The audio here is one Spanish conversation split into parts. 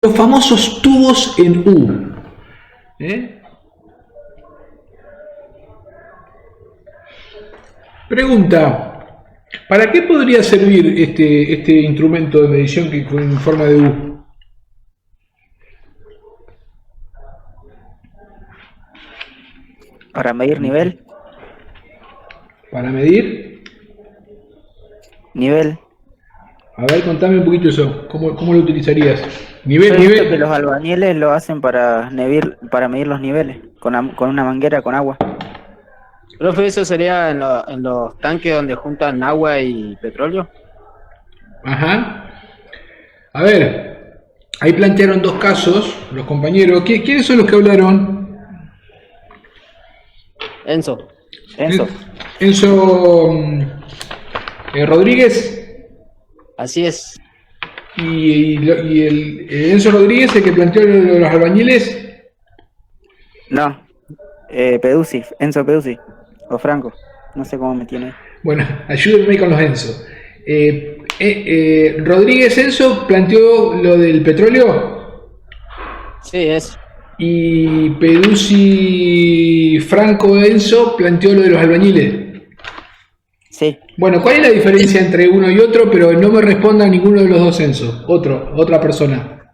Los famosos tubos en U. ¿Eh? Pregunta, ¿para qué podría servir este instrumento de medición que en forma de U? Para medir nivel. ¿Para medir? Nivel. A ver, contame un poquito eso. ¿Cómo lo utilizarías? Yo he visto que Nivel. los albañiles lo hacen para medir los niveles con una manguera con agua. Profe, ¿eso sería en los tanques donde juntan agua y petróleo? Ajá. A ver, ahí plantearon dos casos, los compañeros. ¿Quiénes son los que hablaron? Enzo. Enzo Rodríguez Así es. y el Enzo Rodríguez, el que planteó lo de los albañiles. No, Peduzzi, Enzo Peduzzi, o Franco, no sé cómo me tiene. Bueno, ayúdenme con los Enzo. Rodríguez Enzo planteó lo del petróleo Sí, es. y Peduzzi Franco Enzo planteó lo de los albañiles. Sí, Bueno, ¿cuál es la diferencia entre uno y otro? Pero no me responda ninguno de los dos Enzo. Otra persona.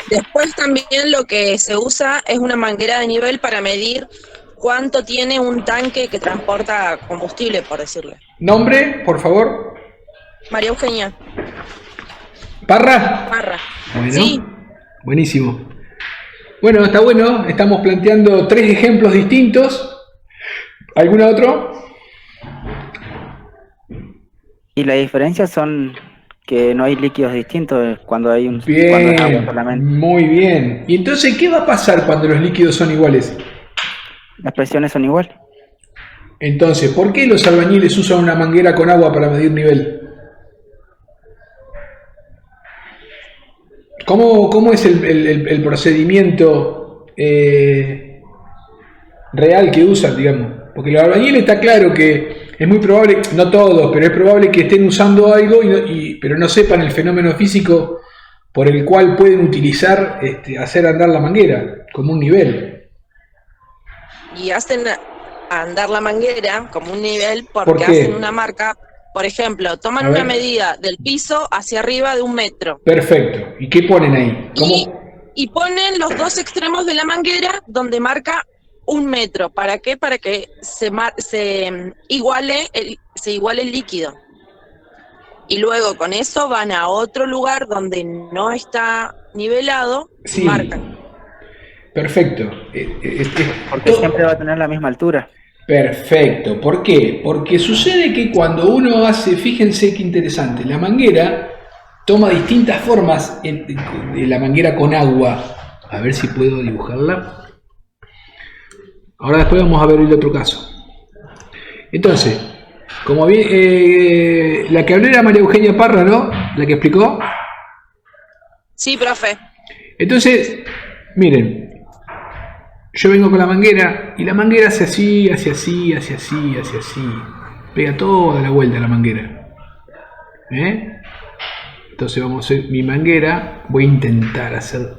Después también lo que se usa es una manguera de nivel para medir cuánto tiene un tanque que transporta combustible, por decirle. Nombre, por favor. María Eugenia Parra. Parra. Bueno, Sí. buenísimo. Bueno, está bueno. Estamos planteando 3 ejemplos distintos. ¿Algún otro? y las diferencias son que no hay líquidos distintos cuando hay cuando es agua Bien, solamente. muy bien. ¿Y entonces qué va a pasar cuando los líquidos son iguales? Las presiones son igual. Entonces, ¿por qué los albañiles usan una manguera con agua para medir nivel? ¿Cómo es el procedimiento real que usan, digamos? Porque los albañiles está claro que es muy probable, no todos, pero es probable que estén usando algo pero no sepan el fenómeno físico por el cual pueden utilizar, hacer andar la manguera como un nivel. Y hacen andar la manguera como un nivel ¿Por porque qué? hacen una marca. Por ejemplo, toman A ver. una medida del piso hacia arriba de 1 metro Perfecto. ¿Y qué ponen ahí? y ponen los dos extremos de la manguera donde marca 1 metro. ¿Para qué? Para que se iguale el líquido. Y luego con eso van a otro lugar donde no está nivelado y Sí. marcan. Perfecto. Porque siempre va a tener la misma altura. Perfecto. ¿Por qué? Porque sucede que cuando uno hace, fíjense qué interesante, la manguera toma distintas formas de la manguera con agua. A ver si puedo dibujarla. Ahora después vamos a ver el otro caso. Entonces, como bien, la que habló era María Eugenia Parra, ¿no? La que explicó. Sí, profe. Entonces, miren, yo vengo con la manguera y la manguera hace así, hace así, hace así, hace así. Pega toda la vuelta la manguera. Entonces vamos a hacer mi manguera. Voy a intentar hacer.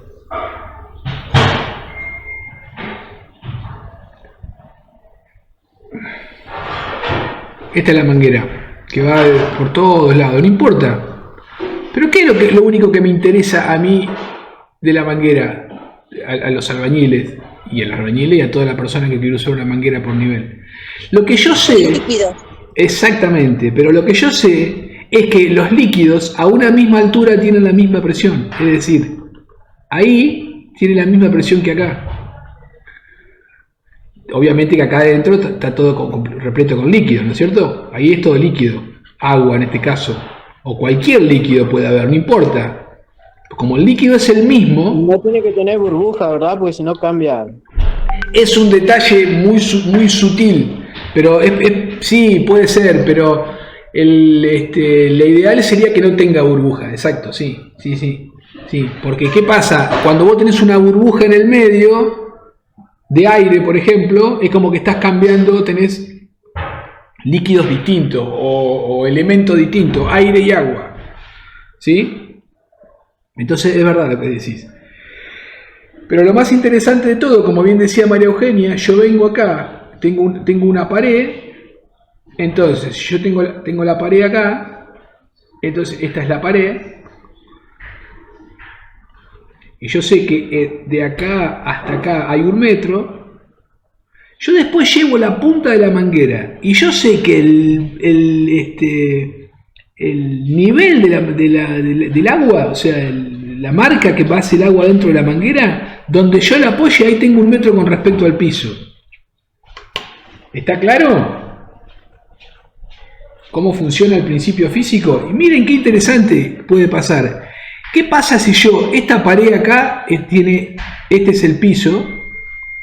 Esta es la manguera que va por todos lados, no importa. Pero ¿qué es lo único que me interesa a mí de la manguera? A los albañiles y a los albañiles y a toda la persona que quiere usar una manguera por nivel. Lo que yo sé, Líquido. exactamente, pero lo que yo sé es que los líquidos a una misma altura tienen la misma presión. Es decir, ahí tiene la misma presión que acá. Obviamente que acá adentro está todo repleto con líquido, ¿no es cierto? Ahí es todo líquido, agua en este caso, o cualquier líquido puede haber, no importa. Como el líquido es el mismo, No tiene que tener burbuja, ¿verdad? Porque si no cambia. es un detalle muy sutil, pero sí, puede ser, pero la ideal sería que no tenga burbuja, exacto, sí, porque ¿qué pasa? Cuando vos tenés una burbuja en el medio de aire, por ejemplo, es como que estás cambiando, tenés líquidos distintos o elementos distintos, aire y agua, ¿sí? Entonces es verdad lo que decís. Pero lo más interesante de todo, como bien decía María Eugenia, yo vengo acá, tengo una pared, entonces yo tengo la pared acá, entonces esta es la pared, y yo sé que de acá hasta acá hay 1 metro. Yo después llevo la punta de la manguera y yo sé que el nivel del agua, o sea, la marca que pase el agua dentro de la manguera, donde yo la apoye, ahí tengo 1 metro con respecto al piso. ¿Está claro? ¿Cómo funciona el principio físico? Y miren qué interesante puede pasar. ¿Qué pasa si yo, esta pared acá este es el piso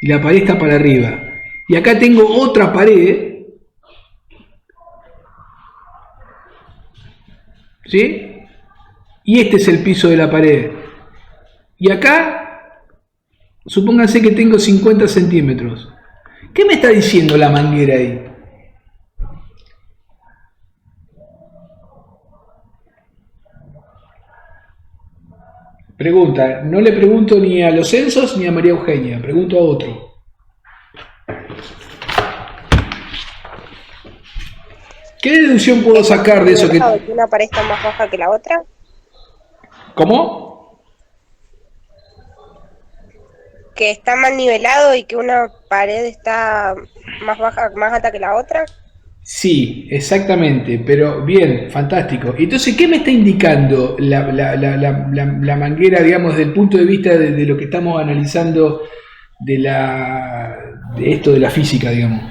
y la pared está para arriba? Y acá tengo otra pared, ¿sí? Y este es el piso de la pared. Y acá, supónganse que tengo 50 centímetros. ¿Qué me está diciendo la manguera ahí? Pregunta, no le pregunto ni a los censos ni a María Eugenia, pregunto a otro. ¿Qué deducción puedo sacar de eso? ¿Que una pared está más baja que la otra? ¿Cómo? ¿Que está mal nivelado y que una pared está más baja, más alta que la otra? Sí, exactamente, pero bien, fantástico. Entonces, ¿qué me está indicando la manguera, digamos, desde el punto de vista de lo que estamos analizando de esto de la física, digamos?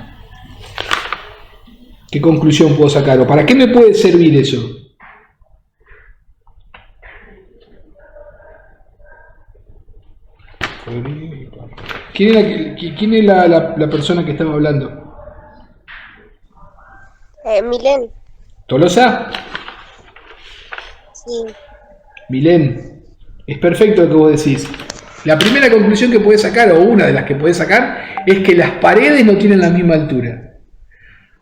¿Qué conclusión puedo sacar? ¿O para qué me puede servir eso? ¿Quién es la persona que estaba hablando? Milén. ¿Tolosa? Sí. Milén, es perfecto lo que vos decís. La primera conclusión que podés sacar, o una de las que podés sacar, es que las paredes no tienen la misma altura.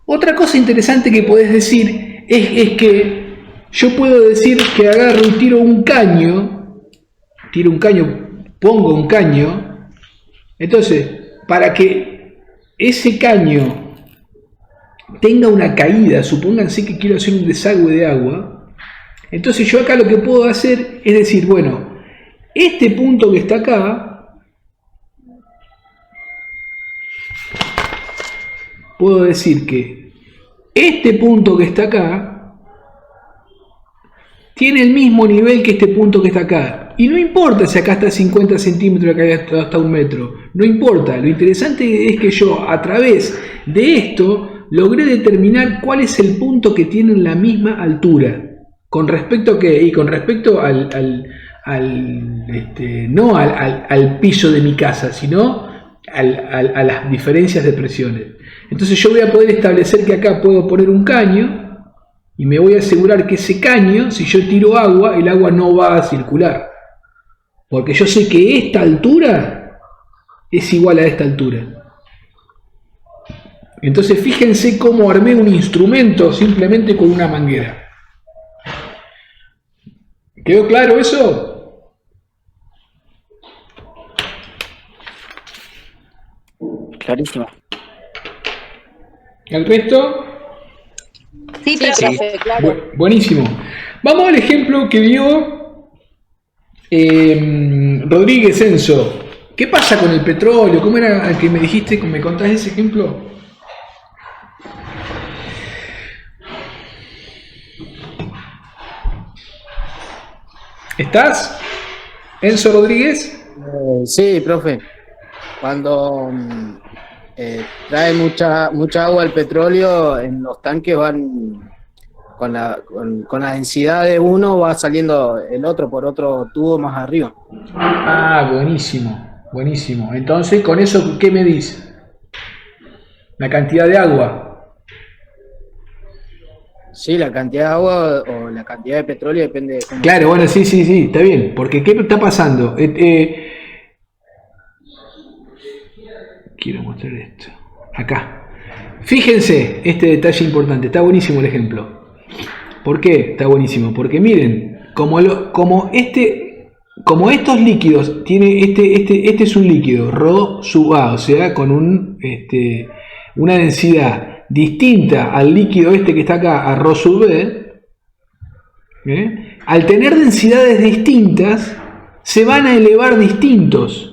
Otra cosa interesante que podés decir es que yo puedo decir que agarro y tiro un caño, pongo un caño, entonces para que ese caño tenga una caída, supónganse que quiero hacer un desagüe de agua, entonces yo acá lo que puedo hacer es decir, bueno, este punto que está acá, puedo decir que este punto que está acá tiene el mismo nivel que este punto que está acá. Y no importa si acá está 50 centímetros y acá está 1 metro. No importa. Lo interesante es que yo, a través de esto, logré determinar cuál es el punto que tienen la misma altura. ¿Con respecto a qué? Y con respecto no al piso de mi casa, sino a las diferencias de presiones. Entonces yo voy a poder establecer que acá puedo poner un caño y me voy a asegurar que ese caño, si yo tiro agua, el agua no va a circular. Porque yo sé que esta altura es igual a esta altura. Entonces fíjense cómo armé un instrumento simplemente con una manguera. ¿Quedó claro eso? Clarísimo. ¿El resto? Sí, profe, claro. Buenísimo. Vamos al ejemplo que dio Rodríguez Enzo. ¿Qué pasa con el petróleo? ¿Cómo era el que me dijiste? ¿Me contás ese ejemplo? ¿Estás? ¿Enzo Rodríguez? Sí, profe. Cuando trae mucha agua el petróleo, en los tanques van con la densidad de uno, va saliendo el otro por otro tubo más arriba. Ah, buenísimo, buenísimo. Entonces, ¿con eso qué medís? La cantidad de agua. Sí, la cantidad de agua o la cantidad de petróleo depende de cómo. Claro, bueno, sí, está bien. Porque ¿qué está pasando? Quiero mostrar esto. Acá. Fíjense este detalle importante. Está buenísimo el ejemplo. ¿Por qué está buenísimo? Porque miren, como este como estos líquidos, este es un líquido Rho sub A, o sea, con una densidad distinta al líquido que está acá, a Rho sub B, al tener densidades distintas, se van a elevar distintos.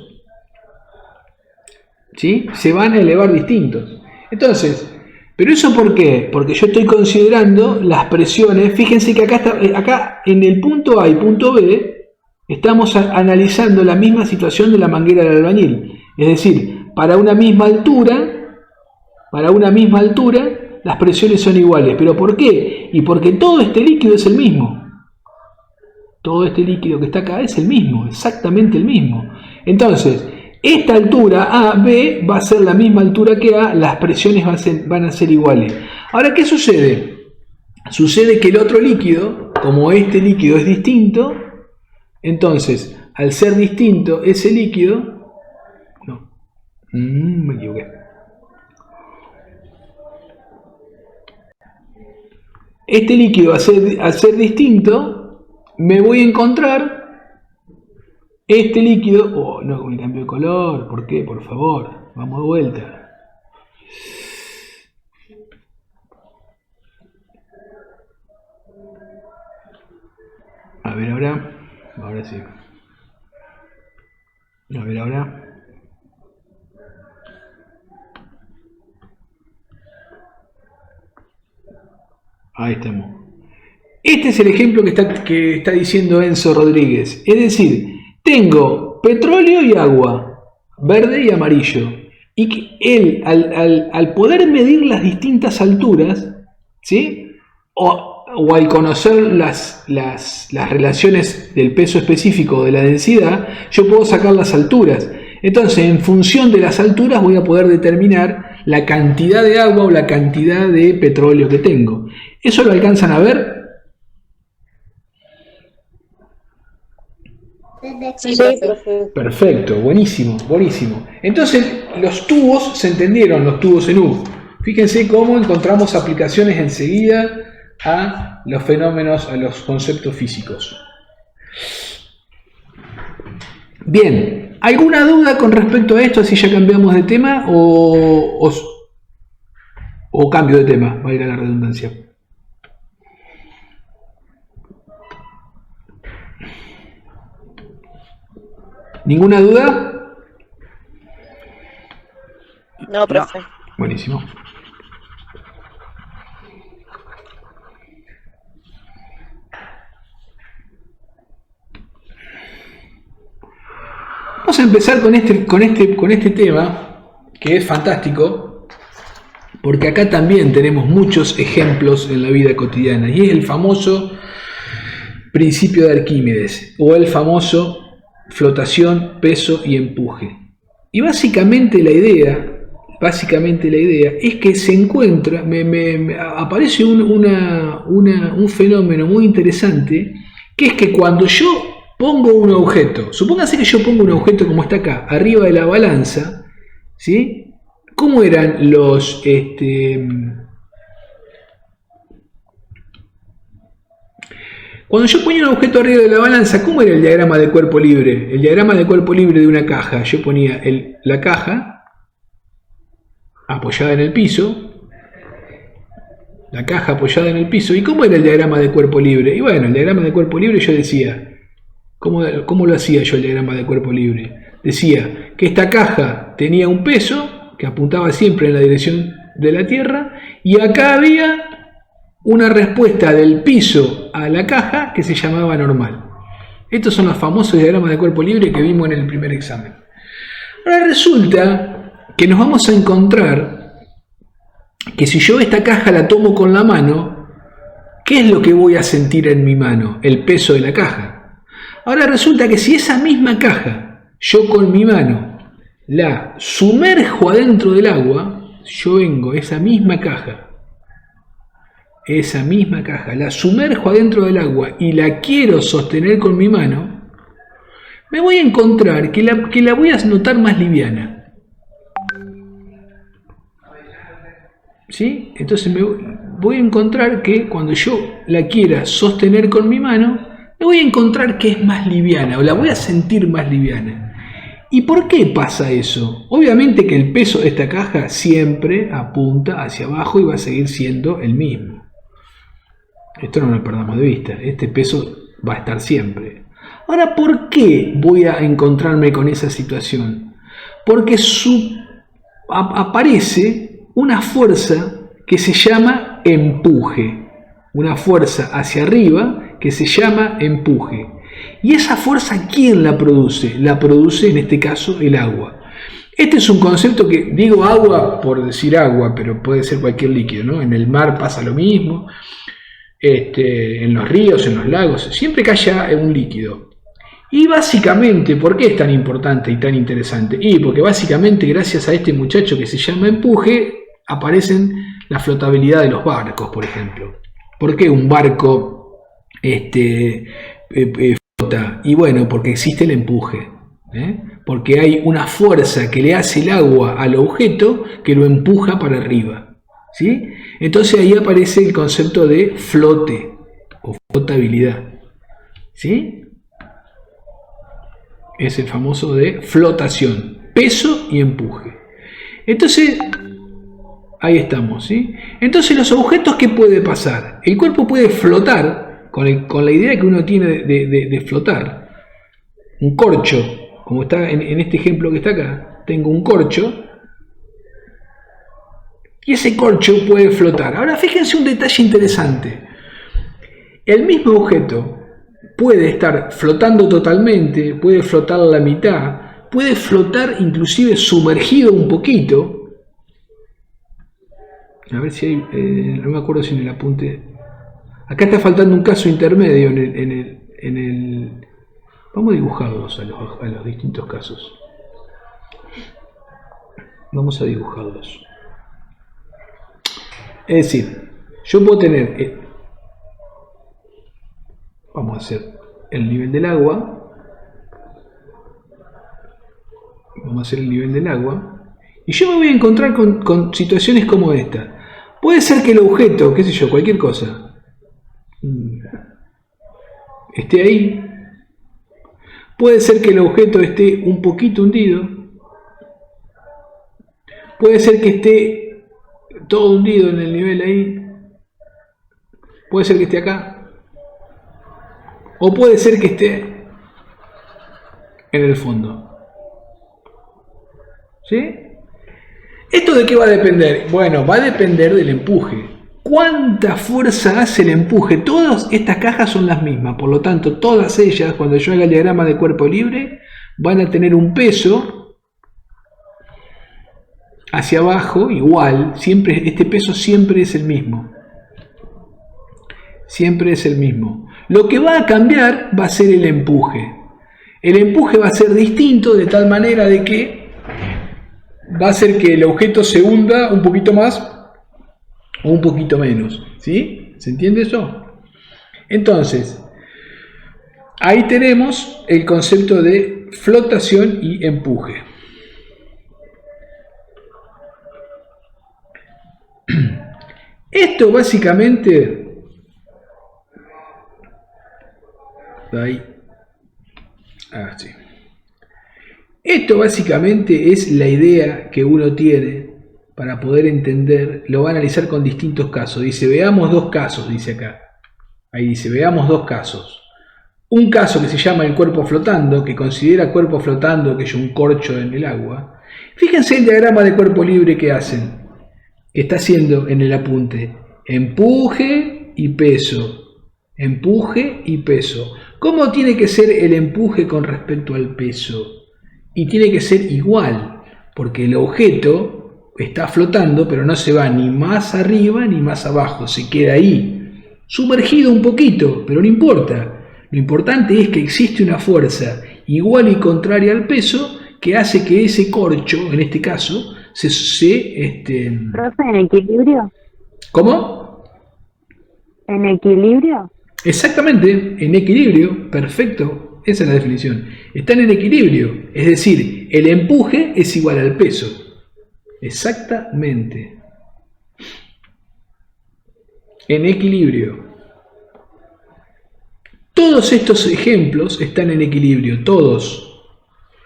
¿Sí? Se van a elevar distintos. Entonces, ¿pero eso por qué? Porque yo estoy considerando las presiones. Fíjense que acá en el punto A y punto B, estamos analizando la misma situación de la manguera del albañil. Es decir, para una misma altura, las presiones son iguales. ¿Pero por qué? Y porque todo este líquido es el mismo. Todo este líquido que está acá es el mismo, exactamente el mismo. Entonces, esta altura A, B, va a ser la misma altura que A, las presiones van a ser iguales. Ahora, ¿qué sucede? Sucede que el otro líquido, como este líquido es distinto, entonces, al ser distinto ese líquido, me equivoqué. Este líquido, al ser distinto, me voy a encontrar este líquido. No, me cambió de color. ¿Por qué? Por favor, vamos de vuelta. A ver ahora. Ahora sí. A ver ahora. Ahí estamos. Este es el ejemplo que está diciendo Enzo Rodríguez. Es decir, tengo petróleo y agua, verde y amarillo. Y que él, al poder medir las distintas alturas, ¿sí? o al conocer las relaciones del peso específico o de la densidad, yo puedo sacar las alturas. Entonces, en función de las alturas voy a poder determinar la cantidad de agua o la cantidad de petróleo que tengo. ¿Eso lo alcanzan a ver? Sí, Perfecto, buenísimo, buenísimo. Entonces, los tubos se entendieron, los tubos en U. Fíjense cómo encontramos aplicaciones enseguida a los fenómenos, a los conceptos físicos. Bien, ¿alguna duda con respecto a esto? Si ya cambiamos de tema o cambio de tema, valga la redundancia. ¿Ninguna duda? No, profe. Buenísimo. Vamos a empezar con este tema, que es fantástico, porque acá también tenemos muchos ejemplos en la vida cotidiana, y es el famoso principio de Arquímedes, o el famoso flotación, peso y empuje. Y básicamente la idea es que se encuentra, aparece un fenómeno muy interesante, que es que cuando yo pongo un objeto, supóngase que yo pongo un objeto como está acá, arriba de la balanza, ¿sí? ¿Cómo eran los cuando yo ponía un objeto arriba de la balanza, ¿cómo era el diagrama de cuerpo libre? El diagrama de cuerpo libre de una caja. Yo ponía la caja apoyada en el piso. La caja apoyada en el piso. ¿Y cómo era el diagrama de cuerpo libre? Y bueno, el diagrama de cuerpo libre yo decía, ¿cómo lo hacía yo el diagrama de cuerpo libre? Decía que esta caja tenía un peso que apuntaba siempre en la dirección de la Tierra, y acá había una respuesta del piso a la caja que se llamaba normal. Estos son los famosos diagramas de cuerpo libre que vimos en el primer examen. Ahora resulta que nos vamos a encontrar que si yo esta caja la tomo con la mano, ¿qué es lo que voy a sentir en mi mano? El peso de la caja. Ahora resulta que si esa misma caja, yo con mi mano la sumerjo adentro del agua, yo vengo, esa misma caja, la sumerjo adentro del agua y la quiero sostener con mi mano, me voy a encontrar que la voy a notar más liviana. ¿Sí? Entonces me voy a encontrar que cuando yo la quiera sostener con mi mano, me voy a encontrar que es más liviana o la voy a sentir más liviana. ¿Y por qué pasa eso? Obviamente que el peso de esta caja siempre apunta hacia abajo y va a seguir siendo el mismo. Esto no lo perdamos de vista. Este peso va a estar siempre. Ahora, ¿por qué voy a encontrarme con esa situación? Porque aparece una fuerza que se llama empuje. Una fuerza hacia arriba que se llama empuje. ¿Y esa fuerza quién la produce? La produce en este caso el agua. Este es un concepto que digo agua por decir agua, pero puede ser cualquier líquido, ¿no? En el mar pasa lo mismo, en los ríos, en los lagos, siempre que haya un líquido. Y básicamente, ¿por qué es tan importante y tan interesante? Y porque básicamente gracias a este muchacho que se llama empuje, aparecen la flotabilidad de los barcos, por ejemplo. ¿Por qué un barco flota? Y bueno, porque existe el empuje, porque hay una fuerza que le hace el agua al objeto que lo empuja para arriba, ¿sí? Entonces ahí aparece el concepto de flote o flotabilidad, ¿sí? Es el famoso de flotación, peso y empuje. Entonces, ahí estamos, ¿sí? Entonces los objetos, ¿qué puede pasar? El cuerpo puede flotar con la idea que uno tiene de flotar. Un corcho, como está en este ejemplo que está acá, tengo un corcho y ese corcho puede flotar. Ahora fíjense un detalle interesante. El mismo objeto puede estar flotando totalmente, puede flotar la mitad, puede flotar inclusive sumergido un poquito. A ver si hay, no me acuerdo si en el apunte. Acá está faltando un caso intermedio en el vamos a dibujarlos a los distintos casos. Vamos a dibujarlos. Es decir, yo puedo tener, vamos a hacer el nivel del agua. Vamos a hacer el nivel del agua. Y yo me voy a encontrar con situaciones como esta. Puede ser que el objeto, qué sé yo, cualquier cosa, esté ahí. Puede ser que el objeto esté un poquito hundido. Puede ser que esté todo hundido en el nivel ahí. Puede ser que esté acá. O puede ser que esté en el fondo. ¿Sí? ¿Esto de qué va a depender? Bueno, va a depender del empuje. ¿Cuánta fuerza hace el empuje? Todas estas cajas son las mismas, por lo tanto, todas ellas, cuando yo haga el diagrama de cuerpo libre, van a tener un peso hacia abajo igual. Siempre, este peso siempre es el mismo. Siempre es el mismo. Lo que va a cambiar va a ser el empuje. El empuje va a ser distinto de tal manera de que va a hacer que el objeto se hunda un poquito más o un poquito menos, ¿sí? ¿Se entiende eso? Entonces, ahí tenemos el concepto de flotación y empuje. Esto básicamente, ahí, sí. Esto básicamente es la idea que uno tiene para poder entender. Lo va a analizar con distintos casos. Dice, veamos dos casos, dice acá. Ahí dice, veamos dos casos. Un caso que se llama el cuerpo flotando, que considera cuerpo flotando que es un corcho en el agua. Fíjense el diagrama de cuerpo libre que hacen, que está haciendo en el apunte. Empuje y peso. Empuje y peso. ¿Cómo tiene que ser el empuje con respecto al peso? Y tiene que ser igual, porque el objeto está flotando, pero no se va ni más arriba ni más abajo, se queda ahí, sumergido un poquito, pero no importa. Lo importante es que existe una fuerza igual y contraria al peso que hace que ese corcho, en este caso, ¿Profe, en equilibrio? ¿Cómo? ¿En equilibrio? Exactamente, en equilibrio, perfecto. Esa es la definición. Están en equilibrio, es decir, el empuje es igual al peso. Exactamente. En equilibrio. Todos estos ejemplos están en equilibrio, todos,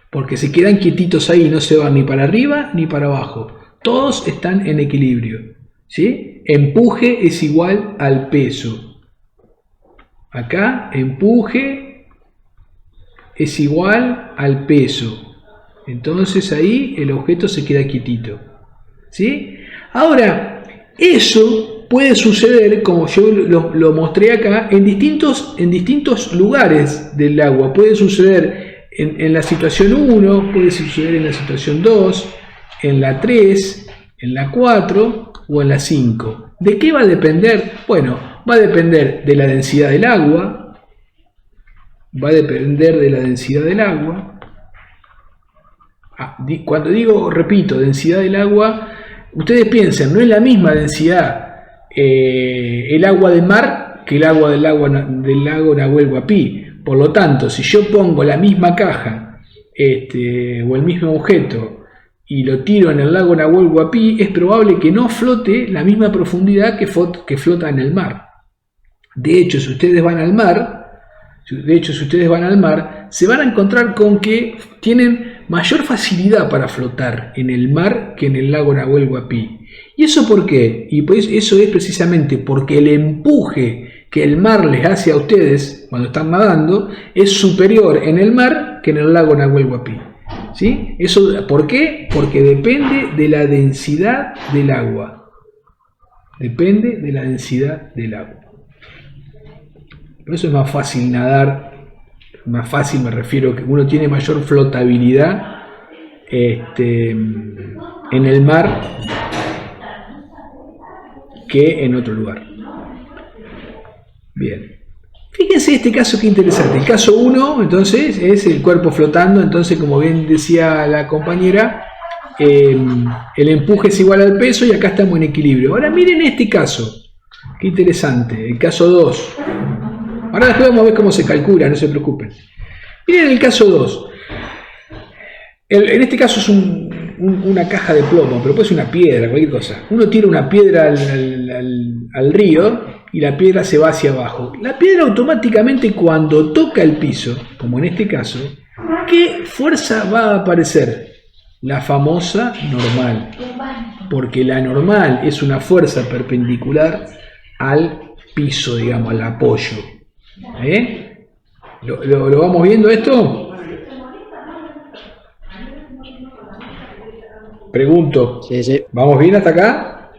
porque se quedan quietitos ahí, no se van ni para arriba ni para abajo. Todos están en equilibrio, ¿sí? Empuje es igual al peso. Acá, empuje es igual al peso. Entonces ahí el objeto se queda quietito, ¿sí? Ahora, eso puede suceder, como yo lo mostré acá, en distintos lugares del agua. Puede suceder en la situación 1, puede suceder en la situación 2, en la 3, en la 4 o en la 5. ¿De qué va a depender? Bueno, va a depender de la densidad del agua. Va a depender de la densidad del agua. Cuando digo, repito, densidad del agua, ustedes piensen, no es la misma densidad el agua de mar que el agua del lago Nahuel Huapi. Por lo tanto, si yo pongo la misma caja o el mismo objeto y lo tiro en el lago Nahuel Huapi, es probable que no flote la misma profundidad que flota en el mar. De hecho, si ustedes van al mar, se van a encontrar con que tienen mayor facilidad para flotar en el mar que en el lago Nahuel Huapi. ¿Y eso por qué? Y pues eso es precisamente porque el empuje que el mar les hace a ustedes cuando están nadando es superior en el mar que en el lago Nahuel Huapi. ¿Sí? ¿Eso por qué? Porque depende de la densidad del agua. Depende de la densidad del agua. Por eso es más fácil nadar. Más fácil me refiero que uno tiene mayor flotabilidad en el mar que en otro lugar. Bien. Fíjense este caso que interesante. El caso 1, entonces, es el cuerpo flotando. Entonces, como bien decía la compañera, el empuje es igual al peso y acá estamos en equilibrio. Ahora miren este caso. Qué interesante. El caso 2. Ahora después vamos a ver cómo se calcula, no se preocupen. Miren el caso 2. En este caso es una caja de plomo, pero puede ser una piedra, cualquier cosa. Uno tira una piedra al río y la piedra se va hacia abajo. La piedra automáticamente cuando toca el piso, como en este caso, ¿qué fuerza va a aparecer? La famosa normal. Porque la normal es una fuerza perpendicular al piso, digamos, al apoyo. ¿Lo vamos viendo esto? Pregunto. Sí. ¿Vamos bien hasta acá?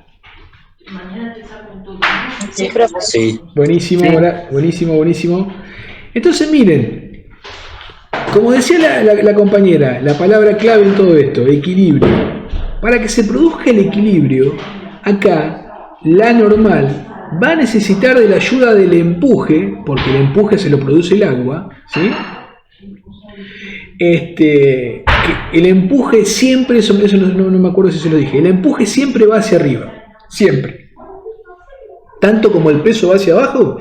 Sí, profe. Sí. Buenísimo, sí. Buenísimo. Entonces miren, como decía la compañera, la palabra clave en todo esto, equilibrio. Para que se produzca el equilibrio, acá la normal va a necesitar de la ayuda del empuje, porque el empuje se lo produce el agua, ¿sí? Que el empuje siempre, eso no me acuerdo si se lo dije, el empuje siempre va hacia arriba, siempre. Tanto como el peso va hacia abajo,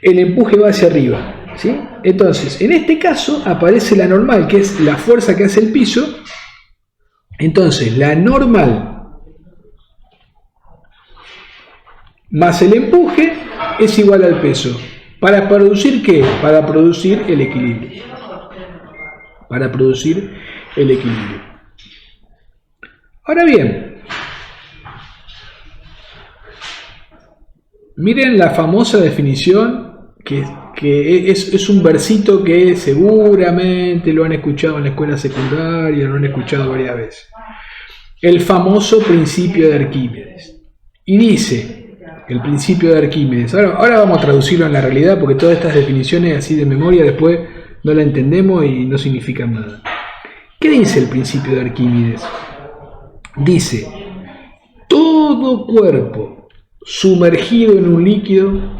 el empuje va hacia arriba, ¿sí? Entonces, en este caso aparece la normal, que es la fuerza que hace el piso. Entonces, la normal más el empuje es igual al peso. ¿Para producir qué? Para producir el equilibrio. Para producir el equilibrio. Ahora bien, miren la famosa definición que es un versito que seguramente lo han escuchado en la escuela secundaria, lo han escuchado varias veces. El famoso principio de Arquímedes. Y dice, el principio de Arquímedes. Ahora vamos a traducirlo en la realidad porque todas estas definiciones así de memoria después no la entendemos y no significan nada. ¿Qué dice el principio de Arquímedes? Dice, todo cuerpo sumergido en un líquido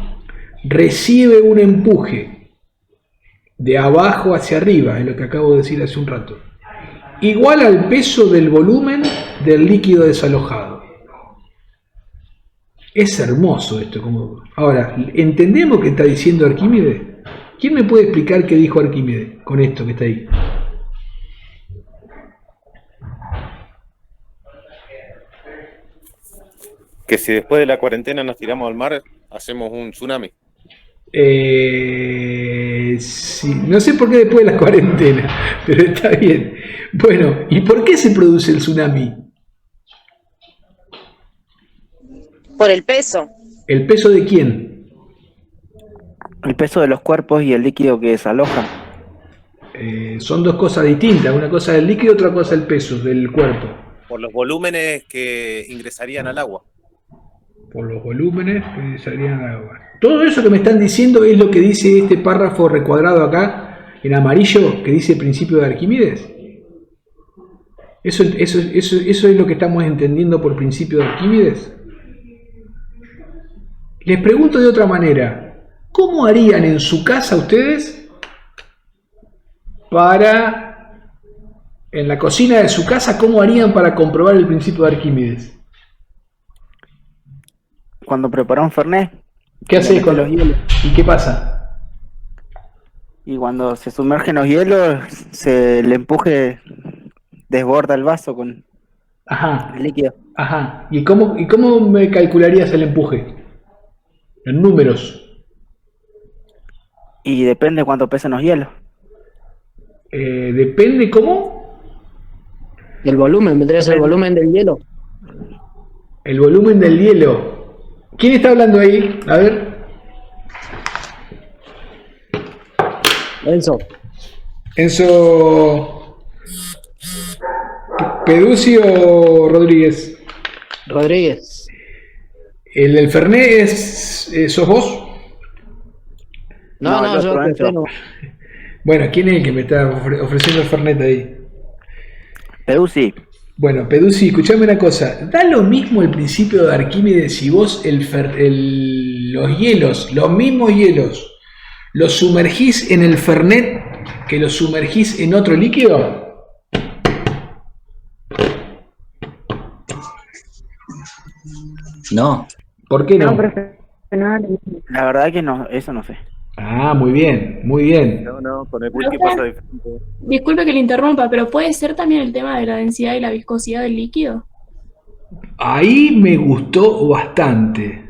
recibe un empuje de abajo hacia arriba, es lo que acabo de decir hace un rato, igual al peso del volumen del líquido desalojado. Es hermoso esto. Ahora, ¿entendemos qué está diciendo Arquímedes? ¿Quién me puede explicar qué dijo Arquímedes con esto que está ahí? Que si después de la cuarentena nos tiramos al mar, hacemos un tsunami. Sí, no sé por qué después de la cuarentena, pero está bien. Bueno, ¿y por qué se produce el tsunami? Por el peso. ¿El peso de quién? El peso de los cuerpos y el líquido que desalojan. Son dos cosas distintas. Una cosa es el líquido, otra cosa es el peso del cuerpo. Por los volúmenes que ingresarían al agua. Por los volúmenes que salían al agua. Todo eso que me están diciendo es lo que dice este párrafo recuadrado acá, en amarillo, que dice principio de Arquímedes. Eso es lo que estamos entendiendo por principio de Arquímedes. Les pregunto de otra manera, ¿cómo harían en su casa ustedes para, en la cocina de su casa, cómo harían para comprobar el principio de Arquímedes? Cuando prepara un fernet, ¿Qué hacéis con los hielos? ¿Y qué pasa? Y cuando se sumergen los hielos, el empuje desborda el vaso con Ajá, el líquido. ajá. ¿Y cómo me calcularías el empuje? En números. Y depende cuánto pesan los hielos. Depende cómo. El volumen, vendría a ser el volumen del hielo. El volumen del hielo. ¿Quién está hablando ahí? A ver. Enzo. Enzo. ¿Peduzzi o Rodríguez? Rodríguez. ¿El del Fernet sos vos? No, No, yo Enzo. que no. Bueno, ¿quién es el que me está ofreciendo el Fernet ahí? Peduzzi, Bueno, Peduzzi, escuchame una cosa. ¿Da lo mismo el principio de Arquímedes si vos los hielos, los mismos hielos, los sumergís en el Fernet que los sumergís en otro líquido? No, ¿Por qué No, no? profe, no da lo mismo. la verdad que no, eso no sé. Ah, muy bien, muy bien. No, con el whisky pasa diferente. Disculpe que le interrumpa, pero ¿puede ser también el tema de la densidad y la viscosidad del líquido? Ahí me gustó bastante.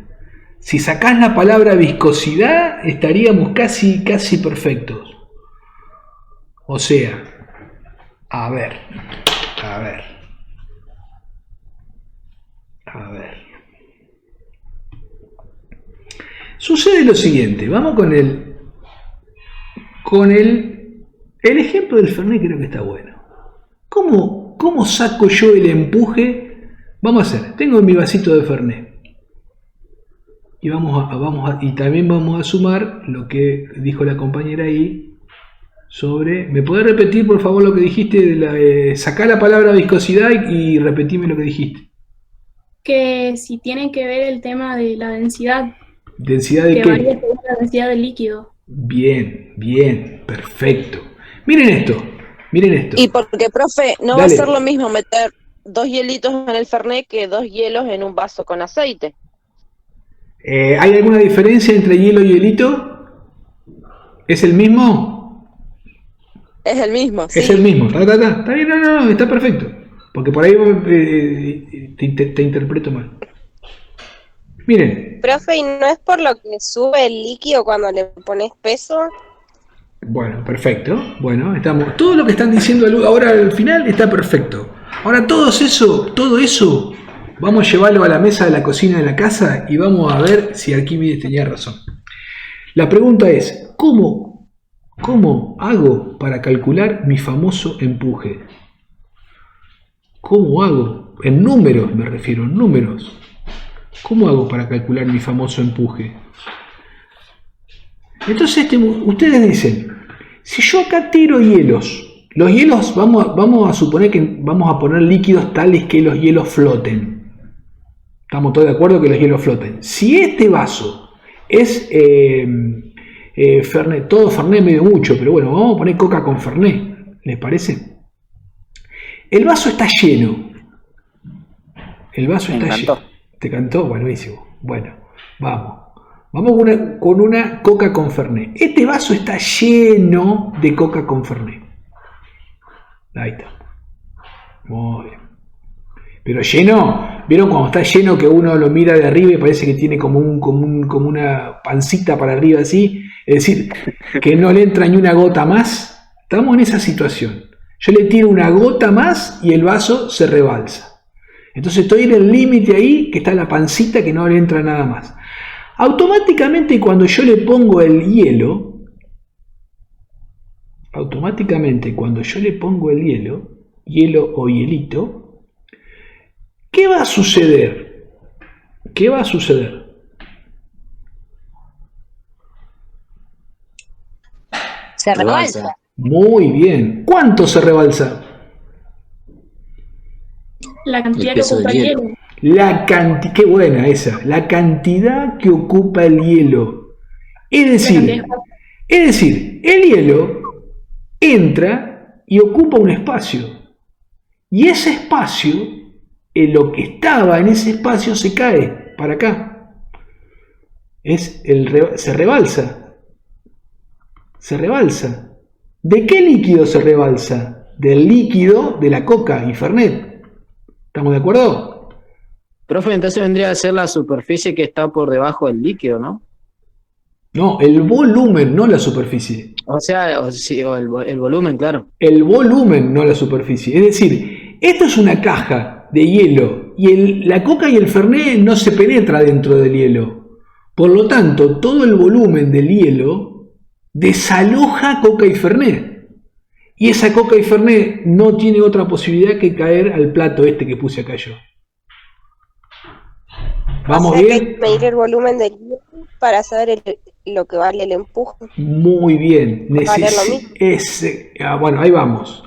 Si sacás la palabra viscosidad, estaríamos casi perfectos. O sea, a ver. Sucede lo siguiente, vamos con el ejemplo del Fernet, creo que está bueno. ¿Cómo saco yo el empuje? Vamos a hacer, tengo mi vasito de Fernet. Y y también vamos a sumar lo que dijo la compañera ahí sobre. ¿Me podés repetir por favor lo que dijiste? Sacá la palabra viscosidad y repetime lo que dijiste. Que si tiene que ver el tema de la densidad, ¿Densidad de que qué? varía según la densidad del líquido. Bien, perfecto. Miren esto. Y porque, profe, no va a Dale. ser lo mismo meter 2 hielitos en el Fernet que 2 hielos en un vaso con aceite. ¿Hay alguna diferencia entre hielo y hielito? ¿Es el mismo? Es el mismo, sí. Es el mismo. Está bien, no, está perfecto. Porque por ahí te interpreto mal. Miren. Profe, ¿y no es por lo que sube el líquido cuando le pones peso? Bueno, perfecto. Bueno, estamos. Todo lo que están diciendo ahora al final está perfecto. Ahora todo eso, vamos a llevarlo a la mesa de la cocina de la casa y vamos a ver si Arquímedes tenía razón. La pregunta es, ¿cómo hago para calcular mi famoso empuje? ¿Cómo hago? En números me refiero, en números. ¿Cómo hago para calcular mi famoso empuje? Entonces ustedes dicen, si yo acá tiro hielos, los hielos vamos a suponer que vamos a poner líquidos tales que los hielos floten. ¿Estamos todos de acuerdo que los hielos floten? Si este vaso es Fernet, todo Fernet medio mucho, pero bueno, vamos a poner coca con Fernet, ¿les parece? El vaso está lleno. El vaso está lleno. ¿Te cantó? Buenísimo. Bueno, vamos. Vamos con una coca con Fernet. Este vaso está lleno de coca con Fernet. Ahí está. Muy bien. Pero lleno, ¿vieron cuando está lleno que uno lo mira de arriba y parece que tiene como una pancita para arriba así? Es decir, que no le entra ni una gota más. Estamos en esa situación. Yo le tiro una gota más y el vaso se rebalsa. Entonces estoy en el límite ahí, que está la pancita que no le entra nada más. Automáticamente cuando yo le pongo el hielo, hielo o hielito, ¿qué va a suceder? Se rebalsa. Muy bien. ¿Cuánto se rebalsa? La cantidad El que peso ocupa del el hielo. hielo. Qué buena esa. La cantidad que ocupa el hielo. Es decir, el hielo entra y ocupa un espacio. Y ese espacio, lo que estaba en ese espacio se cae para acá. Se rebalsa. Se rebalsa. ¿De qué líquido se rebalsa? Del líquido de la coca y Fernet. ¿Estamos de acuerdo? Profe, entonces vendría a ser la superficie que está por debajo del líquido, ¿no? No, el volumen, no la superficie. O sea, el volumen, claro. El volumen, no la superficie. Es decir, esto es una caja de hielo y la coca y el Fernet no se penetra dentro del hielo. Por lo tanto, todo el volumen del hielo desaloja coca y Fernet. Y esa coca y Fernet no tiene otra posibilidad que caer al plato este que puse acá yo. ¿Vamos O sea, que bien? hay que medir el volumen del hielo para saber lo que vale el empuje. Muy bien. Vale lo mismo. Bueno, ahí vamos.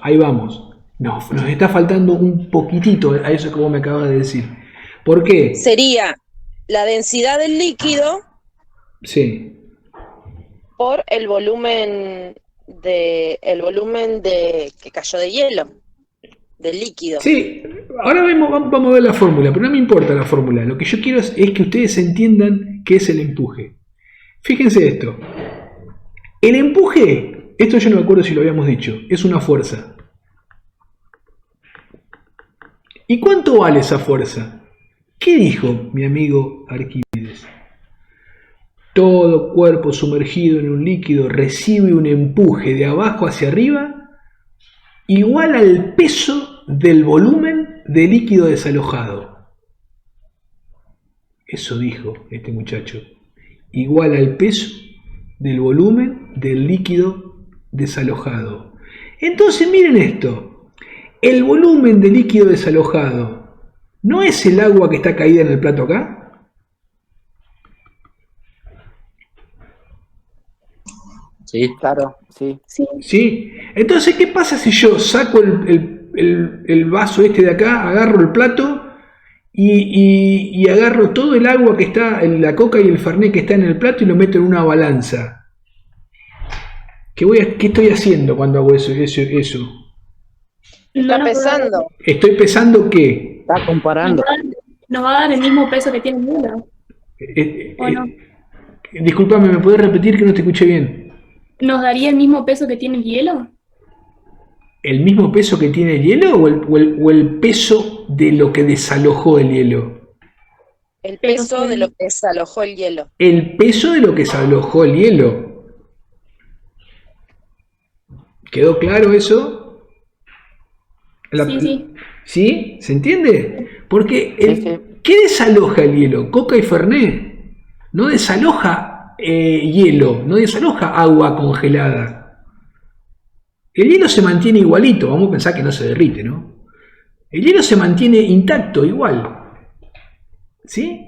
Nos está faltando un poquitito a eso que vos me acabas de decir. ¿Por qué? Sería la densidad del líquido Sí. por el volumen de que cayó de hielo, del líquido. Sí, ahora vamos a ver la fórmula, pero no me importa la fórmula. Lo que yo quiero es que ustedes entiendan qué es el empuje. Fíjense esto. El empuje, esto yo no me acuerdo si lo habíamos dicho, es una fuerza. ¿Y cuánto vale esa fuerza? ¿Qué dijo mi amigo Arquímedes? Todo cuerpo sumergido en un líquido recibe un empuje de abajo hacia arriba igual al peso del volumen de líquido desalojado. Eso dijo este muchacho. Igual al peso del volumen del líquido desalojado. Entonces miren esto. El volumen de líquido desalojado ¿no es el agua que está caída en el plato acá? Sí. Claro, sí. Sí. ¿Sí? Entonces, ¿qué pasa si yo saco el vaso este de acá, agarro el plato y agarro todo el agua que está, la coca y el Fernet que está en el plato y lo meto en una balanza? ¿Qué estoy haciendo cuando hago eso? Está pesando. ¿Estoy pesando qué? Está comparando. Nos va a dar el mismo peso que tiene el hielo. ¿O no? Discúlpame, ¿me puedes repetir que no te escuché bien? ¿Nos daría el mismo peso que tiene el hielo? ¿El mismo peso que tiene el hielo o el peso de lo que desalojó el hielo? El peso de lo que desalojó el hielo. El peso de lo que desalojó el hielo. ¿Quedó claro eso? Sí. ¿Sí? ¿Se entiende? Porque Sí. ¿qué desaloja el hielo? Coca y Fernet. No desaloja hielo, no desaloja agua congelada. El hielo se mantiene igualito, vamos a pensar que no se derrite, ¿no? El hielo se mantiene intacto, igual. ¿Sí?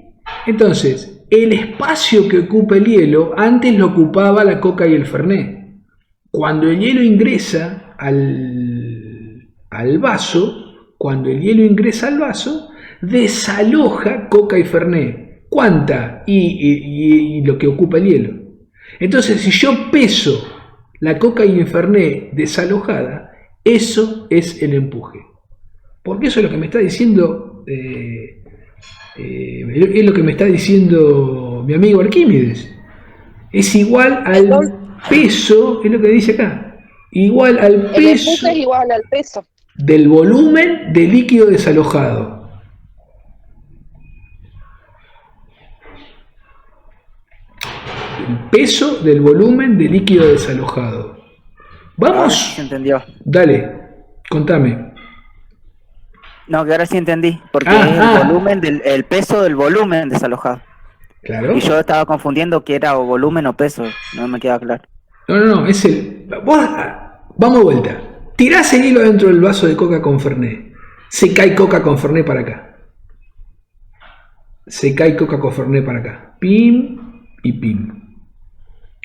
Entonces, el espacio que ocupa el hielo, antes lo ocupaba la coca y el Fernet. Cuando el hielo ingresa al vaso, desaloja coca y Fernet. ¿Cuánta? Y lo que ocupa el hielo. Entonces, si yo peso la coca y el Fernet desalojada, eso es el empuje. Porque eso es lo que me está diciendo, es lo que me está diciendo mi amigo Arquímedes. Es igual al peso, es lo que dice acá, igual al El peso empuje es igual al peso. del volumen de líquido desalojado. el peso del volumen de líquido desalojado. Ah, Vamos. se entendió. Dale, contame. No, que ahora sí entendí. Porque Ah, es ah. el volumen el peso del volumen desalojado. Claro. Y yo estaba confundiendo que era o volumen o peso. No me queda claro. No, es el. Vamos de vuelta. Tirás el hilo dentro del vaso de coca con Fernet. Se cae coca con Fernet para acá. Se cae coca con Fernet para acá. Pim y pim.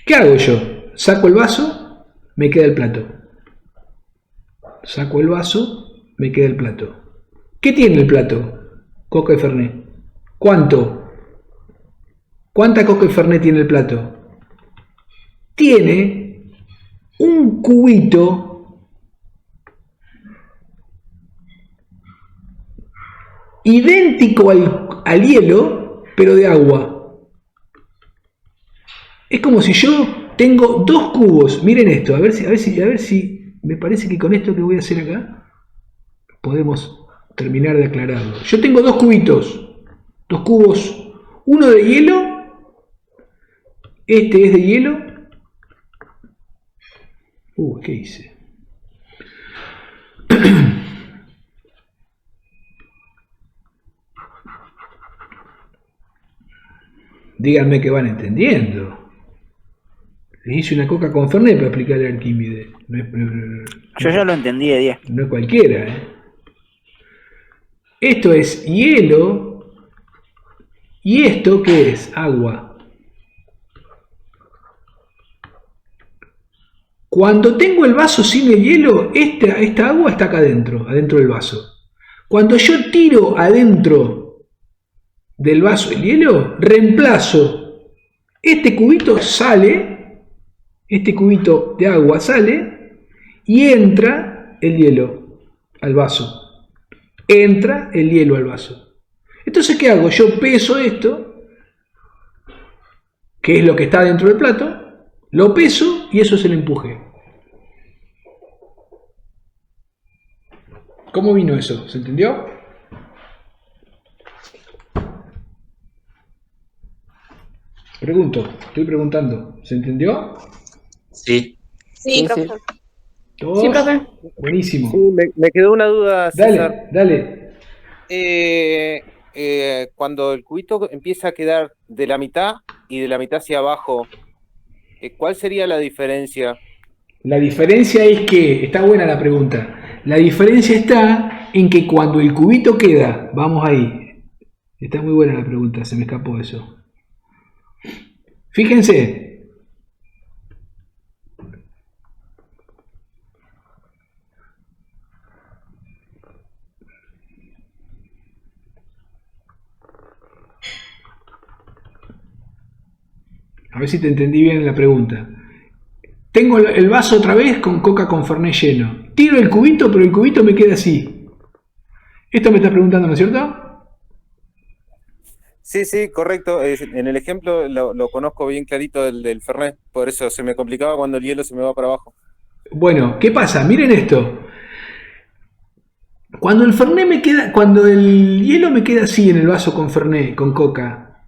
¿Qué hago yo? Saco el vaso, me queda el plato. Saco el vaso, me queda el plato. ¿Qué tiene el plato? Coca y Fernet. ¿Cuánto? ¿Cuánta coca y Fernet tiene el plato? Tiene un cubito idéntico al hielo, pero de agua. Es como si yo tengo dos cubos. Miren esto, a ver si me parece que con esto que voy a hacer acá podemos terminar de aclararlo. Yo tengo dos cubitos, dos cubos, uno de hielo, este es de hielo. ¿Qué hice? Díganme que van entendiendo. Les hice una coca con Fernet para explicarle a Arquímedes. Yo ya lo entendí de 10. No es cualquiera, ¿eh? Esto es hielo. ¿Y esto qué es? Agua. Cuando tengo el vaso sin el hielo, esta agua está acá adentro del vaso. Cuando yo tiro adentro del vaso el hielo, reemplazo. Este cubito sale, este cubito de agua sale y entra el hielo al vaso. Entra el hielo al vaso. Entonces, ¿qué hago? Yo peso esto, que es lo que está dentro del plato, lo peso y eso es el empuje. ¿Cómo vino eso? ¿Se entendió? Pregunto, estoy preguntando. ¿Se entendió? Sí. Sí, profe. ¿Todos? Sí, profe. Buenísimo. Sí, me quedó una duda, César. Dale. Cuando el cubito empieza a quedar de la mitad y de la mitad hacia abajo, ¿cuál sería la diferencia? La diferencia es que, está buena la pregunta, la diferencia está en que cuando el cubito queda, vamos ahí, está muy buena la pregunta, se me escapó eso. Fíjense, a ver si te entendí bien la pregunta. Tengo el vaso otra vez con coca con Fernet lleno. Tiro el cubito, pero el cubito me queda así. Esto me estás preguntando, ¿no es cierto? Sí, correcto. En el ejemplo lo conozco bien clarito del Fernet, por eso se me complicaba cuando el hielo se me va para abajo. Bueno, ¿qué pasa? Miren esto. Cuando el hielo me queda así en el vaso con Fernet, con coca,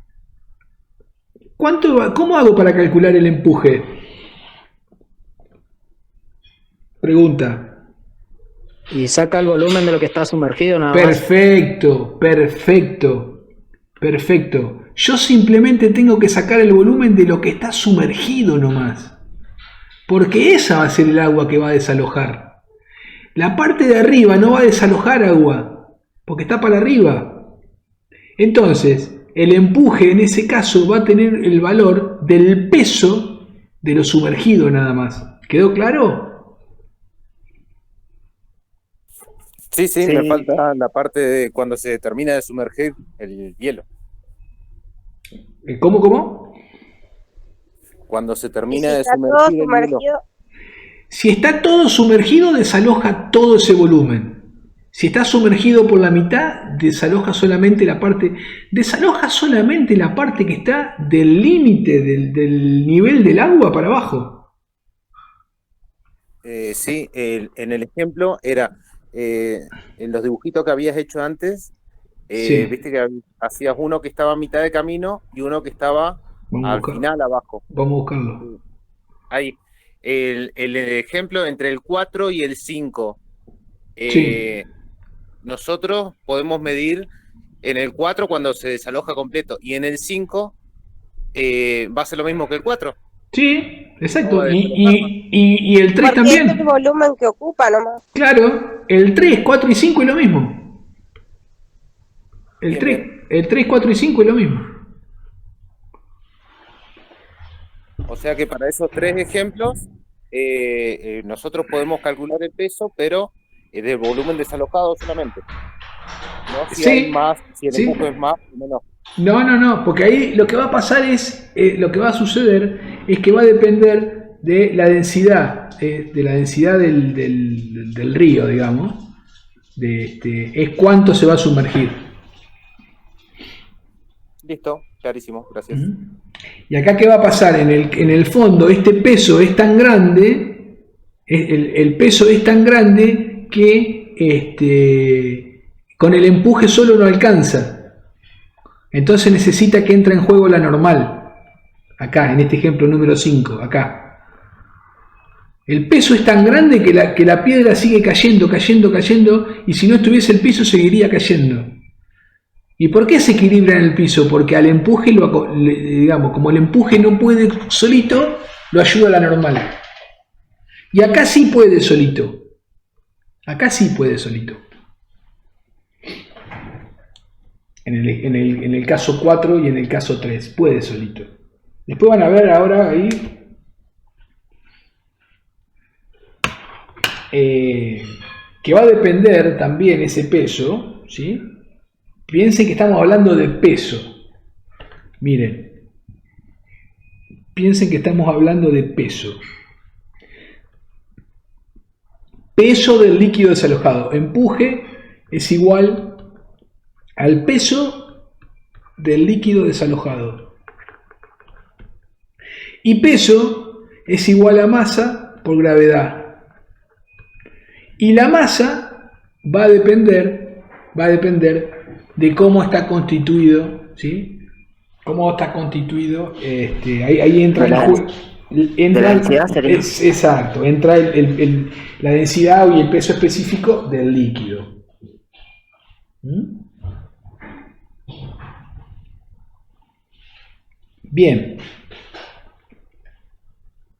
¿cómo hago para calcular el empuje? Pregunta. Y saca el volumen de lo que está sumergido nada más. Perfecto. Yo simplemente tengo que sacar el volumen de lo que está sumergido nomás. Porque esa va a ser el agua que va a desalojar. La parte de arriba no va a desalojar agua, porque está para arriba. Entonces, el empuje en ese caso va a tener el valor del peso de lo sumergido nada más. ¿Quedó claro? Sí, me falta la parte de cuando se termina de sumergir el hielo. ¿Cómo? Cuando se Y termina si de está todo sumergir el hielo. sumergido, Si está todo sumergido, desaloja todo ese volumen. Si está sumergido por la mitad, desaloja solamente la parte que está del límite del nivel del agua para abajo. Sí, en el ejemplo era en los dibujitos que habías hecho antes, Sí. viste que hacías uno que estaba a mitad de camino y uno que estaba Vamos a al buscar- final abajo. Vamos a buscarlo. Ahí. El ejemplo entre el 4 y el 5. Sí. Nosotros podemos medir en el 4 cuando se desaloja completo, y en el 5 va a ser lo mismo que el 4. Sí, exacto. No, Y el 3 Porque es el también. volumen que ocupa nomás. Claro, el 3, 4 y 5 es lo mismo. El Bien, 3, 4 y 5 es lo mismo. O sea que para esos 3 ejemplos, nosotros podemos calcular el peso, pero del volumen desalojado solamente. No si Sí, hay más, si el sí. empuje es más o menos. No, porque ahí lo que va a pasar es, lo que va a suceder es que va a depender de la densidad, del río, digamos, es cuánto se va a sumergir. Listo, clarísimo, gracias. Ujú. Y acá, ¿qué va a pasar? En el fondo, este peso es tan grande, el peso es tan grande que con el empuje solo no alcanza. Entonces necesita que entre en juego la normal. Acá, en este ejemplo número 5, acá. El peso es tan grande que la piedra sigue cayendo, y si no estuviese el piso seguiría cayendo. ¿Y por qué se equilibra en el piso? Porque al empuje, digamos, como el empuje no puede solito, lo ayuda a la normal. Y acá sí puede solito. Acá sí puede solito. En el caso 4 y en el caso 3, puede solito. Después van a ver ahora ahí que va a depender también ese peso, ¿sí? Piensen que estamos hablando de peso. Miren. Piensen que estamos hablando de peso. Peso del líquido desalojado. Empuje es igual al peso del líquido desalojado. Y peso es igual a masa por gravedad. Y la masa va a depender de cómo está constituido, ¿sí? Cómo está constituido, ahí entra el juego. De la densidad sería. Exacto, entra la densidad y el peso específico del líquido. ¿Mm? Bien.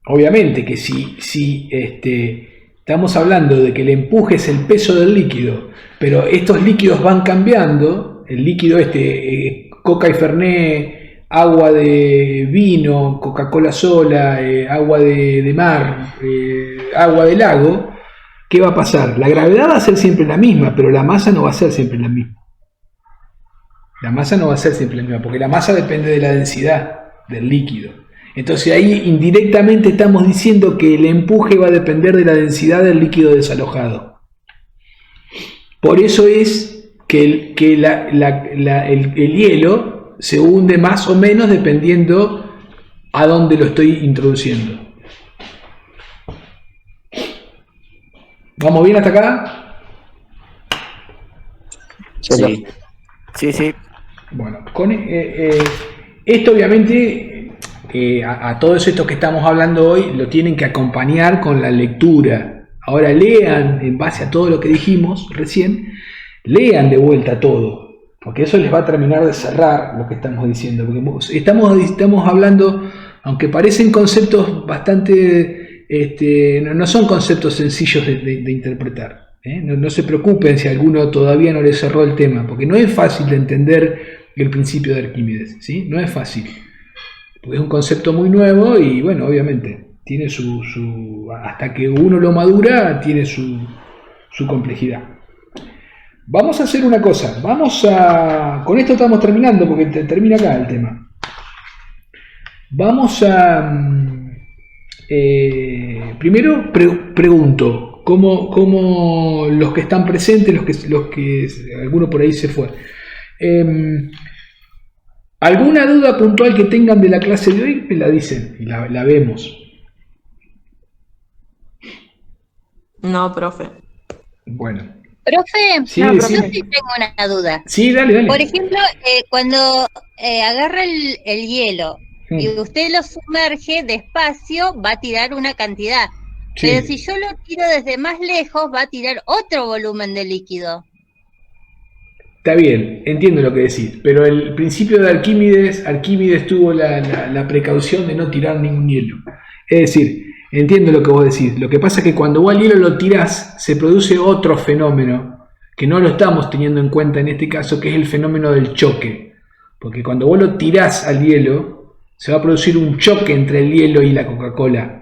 Obviamente que si estamos hablando de que el empuje es el peso del líquido, pero estos líquidos van cambiando, el líquido Coca y Fernet, agua de vino, Coca-Cola sola, agua de mar, agua de lago, ¿qué va a pasar? La gravedad va a ser siempre la misma, pero la masa no va a ser siempre la misma. La masa no va a ser siempre la misma, porque la masa depende de la densidad del líquido. Entonces ahí indirectamente estamos diciendo que el empuje va a depender de la densidad del líquido desalojado. Por eso es que el hielo se hunde más o menos dependiendo a dónde lo estoy introduciendo. ¿Vamos bien hasta acá? Sí. Sí. Bueno, con esto obviamente a todos estos que estamos hablando hoy lo tienen que acompañar con la lectura. Ahora lean, en base a todo lo que dijimos recién, lean de vuelta todo, porque eso les va a terminar de cerrar lo que estamos diciendo, porque estamos hablando, aunque parecen conceptos bastante, no son conceptos sencillos de interpretar. No se preocupen si a alguno todavía no le cerró el tema, porque no es fácil de entender el principio de Arquímedes, ¿sí? No es fácil, porque es un concepto muy nuevo y bueno, obviamente tiene hasta que uno lo madura, tiene su complejidad. Vamos a hacer una cosa, con esto estamos terminando porque termina acá el tema. Vamos a primero pregunto cómo los que están presentes, los que alguno por ahí se fue, ¿alguna duda puntual que tengan de la clase de hoy? Me la dicen y la vemos. No, profe. Bueno. Profe, Sí, yo sí. sí tengo una duda. Sí, dale. Por ejemplo, cuando agarra el hielo y usted lo sumerge despacio, va a tirar una cantidad. Sí. Pero si yo lo tiro desde más lejos, va a tirar otro volumen de líquido. Está bien, entiendo lo que decís, pero el principio de Arquímedes tuvo la precaución de no tirar ningún hielo. Es decir, entiendo lo que vos decís. Lo que pasa es que cuando vos al hielo lo tirás, se produce otro fenómeno que no lo estamos teniendo en cuenta en este caso, que es el fenómeno del choque. Porque cuando vos lo tirás al hielo, se va a producir un choque entre el hielo y la Coca-Cola.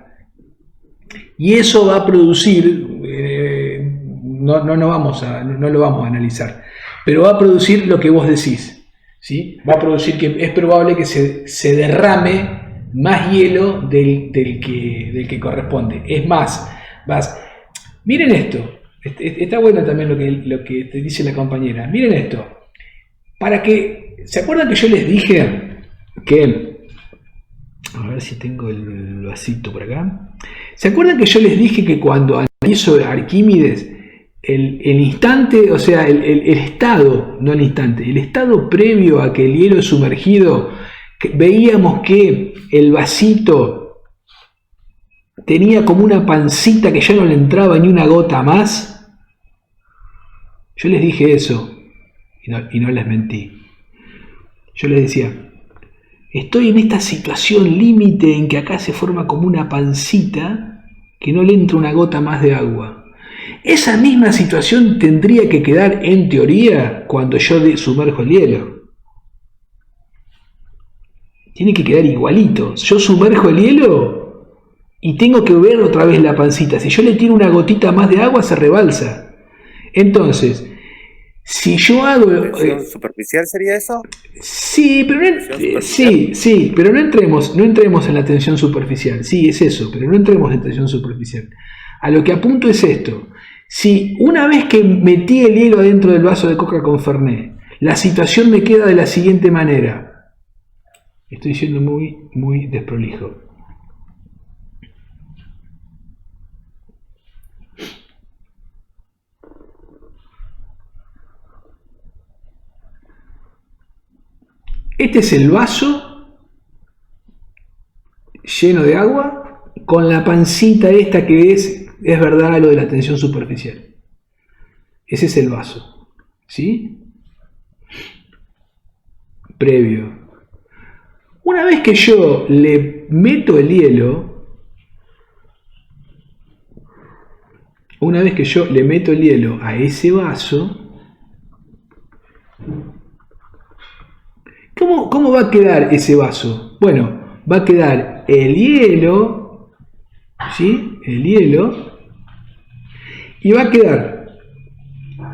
Y eso va a producir, no lo vamos a analizar, pero va a producir lo que vos decís, ¿sí? Va a producir que es probable que se derrame más hielo del que corresponde. Es más, miren esto, está bueno también lo que te dice la compañera. Miren esto, ¿se acuerdan que yo les dije que, a ver si tengo el vasito por acá? ¿Se acuerdan que yo les dije que cuando analizo Arquímedes, el instante, o sea, el estado, no el instante, el estado previo a que el hielo es sumergido, veíamos que el vasito tenía como una pancita que ya no le entraba ni una gota más? Yo les dije eso y no les mentí. Yo les decía, estoy en esta situación límite en que acá se forma como una pancita que no le entra una gota más de agua. Esa misma situación tendría que quedar en teoría cuando yo sumerjo el hielo. Tiene que quedar igualito. Yo sumerjo el hielo y tengo que ver otra vez la pancita. Si yo le tiro una gotita más de agua, se rebalsa. Entonces, si yo hago... ¿Tensión superficial sería eso? Sí, pero pero no entremos en la tensión superficial. Sí, es eso, pero no entremos en tensión superficial. A lo que apunto es esto. Si una vez que metí el hielo dentro del vaso de coca con Fernet, la situación me queda de la siguiente manera. Estoy siendo muy, muy desprolijo. Este es el vaso lleno de agua con la pancita esta que es verdad lo de la tensión superficial. Ese es el vaso, ¿sí? Previo. Una vez que yo le meto el hielo, a ese vaso, ¿cómo va a quedar ese vaso? Bueno, va a quedar el hielo, ¿sí? El hielo, y va a quedar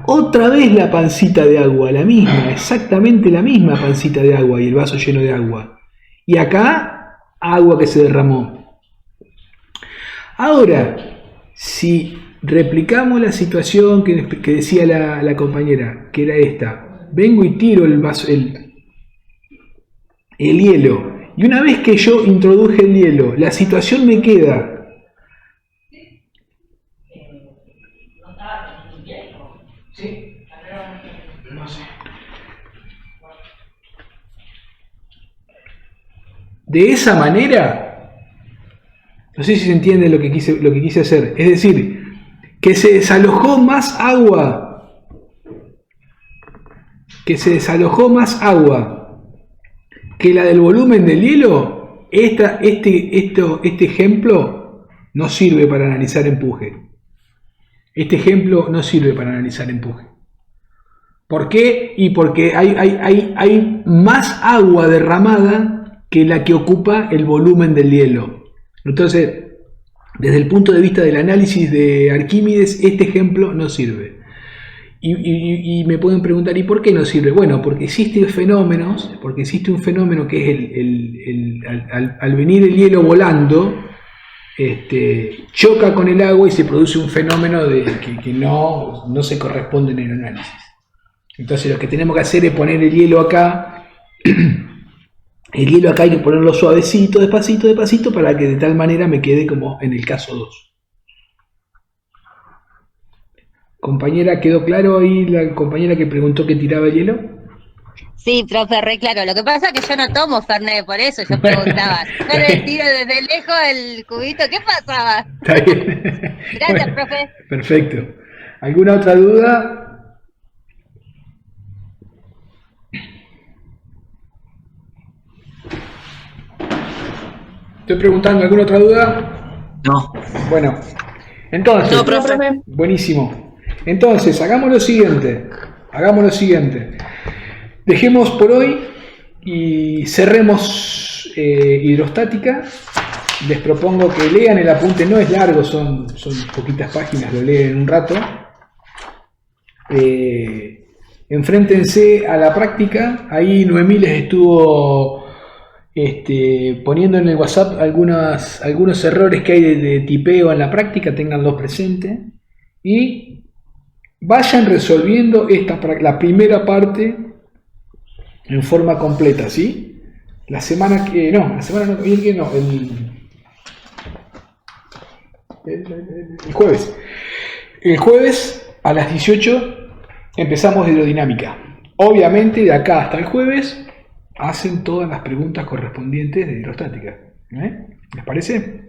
otra vez la pancita de agua, la misma, exactamente la misma pancita de agua y el vaso lleno de agua. Y acá, agua que se derramó. Ahora, si replicamos la situación que decía la compañera, que era esta, vengo y tiro el vaso, el hielo, y una vez que yo introduje el hielo, la situación me queda de esa manera. No sé si se entiende lo que quise hacer. Es decir, que se desalojó más agua. Que la del volumen del hielo. Este ejemplo no sirve para analizar empuje. ¿Por qué? Y porque hay más agua derramada que la que ocupa el volumen del hielo. Entonces, desde el punto de vista del análisis de Arquímedes, este ejemplo no sirve. Y me pueden preguntar, ¿y por qué no sirve? Bueno, porque existe un fenómeno que es al venir el hielo volando, choca con el agua y se produce un fenómeno que no se corresponde en el análisis. Entonces lo que tenemos que hacer es poner el hielo acá. El hielo acá hay que ponerlo suavecito, despacito, para que de tal manera me quede como en el caso 2. Compañera, ¿quedó claro ahí la compañera que preguntó que tiraba el hielo? Sí, profe, re claro. Lo que pasa es que yo no tomo Fernet, por eso yo preguntaba. Yo le tiro desde lejos el cubito, ¿qué pasaba? Está bien. Gracias, Bueno, profe. perfecto. ¿Alguna otra duda? Estoy preguntando, ¿alguna otra duda? No. Bueno, entonces, No, profe. buenísimo. Entonces, hagamos lo siguiente. Dejemos por hoy y cerremos hidrostática. Les propongo que lean el apunte, no es largo, son poquitas páginas, lo leen en un rato. Enfréntense a la práctica. Ahí Noemí les estuvo poniendo en el WhatsApp algunos errores que hay de tipeo en la práctica, ténganlos presentes. Y vayan resolviendo la primera parte en forma completa, ¿sí? El jueves. El jueves a las 18 empezamos hidrodinámica. Obviamente de acá hasta el jueves hacen todas las preguntas correspondientes de hidrostática. ¿Les parece?